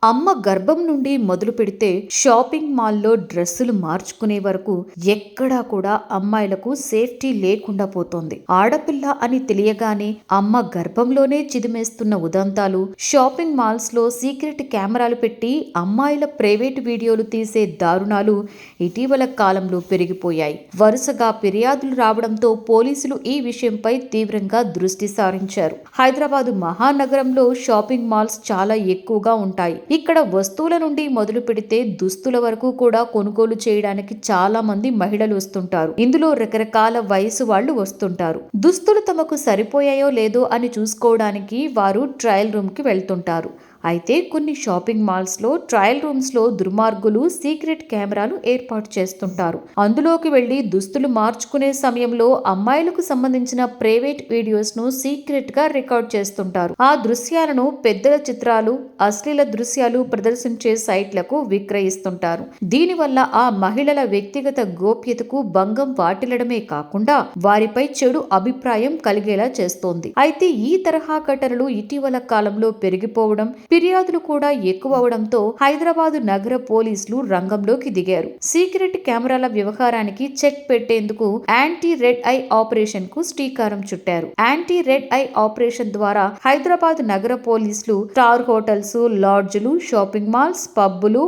అమ్మ గర్భం నుండి మొదలు పెడితే షాపింగ్ మాల్లో డ్రెస్సులు మార్చుకునే వరకు ఎక్కడా కూడా అమ్మాయిలకు సేఫ్టీ లేకుండా పోతోంది. ఆడపిల్ల అని తెలియగానే అమ్మ గర్భంలోనే చిదిమేస్తున్న ఉదంతాలు, షాపింగ్ మాల్స్ లో సీక్రెట్ కెమెరాలు పెట్టి అమ్మాయిల ప్రైవేట్ వీడియోలు తీసే దారుణాలు ఇటీవల కాలంలో పెరిగిపోయాయి. వరుసగా ఫిర్యాదులు రావడంతో పోలీసులు ఈ విషయంపై తీవ్రంగా దృష్టి సారించారు. హైదరాబాదు మహానగరంలో షాపింగ్ మాల్స్ చాలా ఎక్కువగా ఉంటాయి. ఇక్కడ వస్తువుల నుండి మొదలు పెడితే దుస్తుల వరకు కూడా కొనుగోలు చేయడానికి చాలా మంది మహిళలు వస్తుంటారు. ఇందులో రకరకాల వయసు వాళ్ళు వస్తుంటారు. దుస్తులు తమకు సరిపోయాయో లేదో అని చూసుకోవడానికి వారు ట్రయల్ రూమ్ కి వెళ్తుంటారు. అయితే కొన్ని షాపింగ్ మాల్స్ లో ట్రయల్ రూమ్స్ లో దుర్మార్గులు సీక్రెట్ కెమెరాలు ఏర్పాటు చేస్తుంటారు. అందులోకి వెళ్లి దుస్తులు మార్చుకునే సమయంలో అమ్మాయిలకు సంబంధించిన ప్రైవేట్ వీడియోస్ ను సీక్రెట్ గా రికార్డ్ చేస్తుంటారు. ఆ దృశ్యాలను పెద్దల చిత్రాలు, అశ్లీల దృశ్యాలు ప్రదర్శించే సైట్లకు విక్రయిస్తుంటారు. దీనివల్ల ఆ మహిళల వ్యక్తిగత గోప్యతకు భంగం వాటిల్లడమే కాకుండా వారిపై చెడు అభిప్రాయం కలిగేలా చేస్తోంది. అయితే ఈ తరహా ఘటనలు ఇటీవల కాలంలో పెరిగిపోవడం, ఫిర్యాదులు కూడా ఎక్కువ అవడంతో హైదరాబాదు నగర పోలీసులు రంగంలోకి దిగారు. సీక్రెట్ కెమెరాల వ్యవహారానికి చెక్ పెట్టేందుకు యాంటీ రెడ్ ఐ ఆపరేషన్ కు శ్రీకారం చుట్టారు. యాంటీ రెడ్ ఐ ఆపరేషన్ ద్వారా హైదరాబాద్ నగర పోలీసులు స్టార్ హోటల్స్, లాడ్జ్లు, షాపింగ్ మాల్స్, పబ్బులు,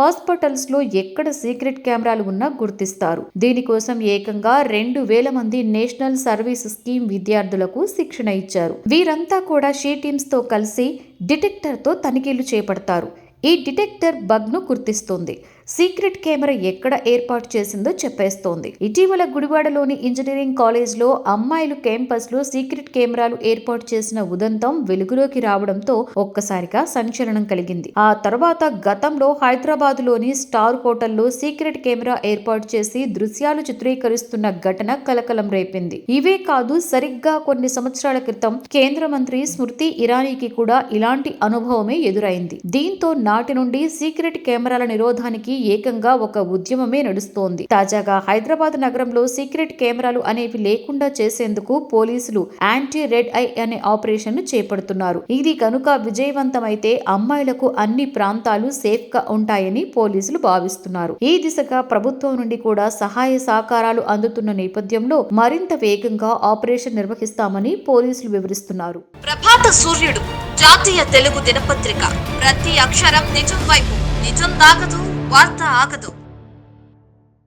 హాస్పిటల్స్ లో ఎక్కడ సీక్రెట్ కెమెరాలు ఉన్నా గుర్తిస్తారు. దీనికోసం ఏకంగా 2000 మంది నేషనల్ సర్వీస్ స్కీమ్ విద్యార్థులకు శిక్షణ ఇచ్చారు. వీరంతా కూడా షీ టీమ్స్ తో కలిసి డిటెక్టర్ తో తనిఖీలు చేపడతారు. ఈ డిటెక్టర్ బగ్ ను గుర్తిస్తుంది. సీక్రెట్ కెమెరా ఎక్కడ ఏర్పాటు చేసిందో చెప్పేస్తోంది. ఇటీవల గుడివాడలోని ఇంజనీరింగ్ కాలేజ్ లో అమ్మాయిలు క్యాంపస్ లో సీక్రెట్ కెమెరాలు ఏర్పాటు చేసిన ఉదంతం వెలుగులోకి రావడంతో ఒక్కసారిగా సంచలనం కలిగింది. ఆ తర్వాత గతంలో హైదరాబాద్ లోని స్టార్ హోటల్లో సీక్రెట్ కెమెరా ఏర్పాటు చేసి దృశ్యాలు చిత్రీకరిస్తున్న ఘటన కలకలం రేపింది. ఇవే కాదు, సరిగ్గా కొన్ని సంవత్సరాల క్రితం కేంద్ర మంత్రి స్మృతి ఇరానీకి కూడా ఇలాంటి అనుభవమే ఎదురైంది. దీంతో నాటి నుండి సీక్రెట్ కెమెరాల నిరోధానికి ఏకంగా ఒక ఉద్యమమే నడుస్తోంది. తాజాగా హైదరాబాద్ నగరంలో సీక్రెట్ కెమెరాలు అనేవి లేకుండా చేసేందుకు పోలీసులు యాంటీ రెడ్ ఐ అనే ఆపరేషన్ ను చేపడుతున్నారు. ఇది కనుక విజయవంతమైతే అమ్మాయిలకు అన్ని ప్రాంతాలు సేఫ్ గా ఉంటాయని పోలీసులు భావిస్తున్నారు. ఈ దిశగా ప్రభుత్వం నుండి కూడా సహాయ సహకారాలు అందుతున్న నేపథ్యంలో మరింత వేగంగా ఆపరేషన్ నిర్వహిస్తామని పోలీసులు వివరిస్తున్నారు. ప్రభాత సూర్యుడు జాతీయ తెలుగు దినపత్రిక. ప్రతి అక్షరం నిజం వైపు. నిజం దాగదు, వార్త ఆగదు.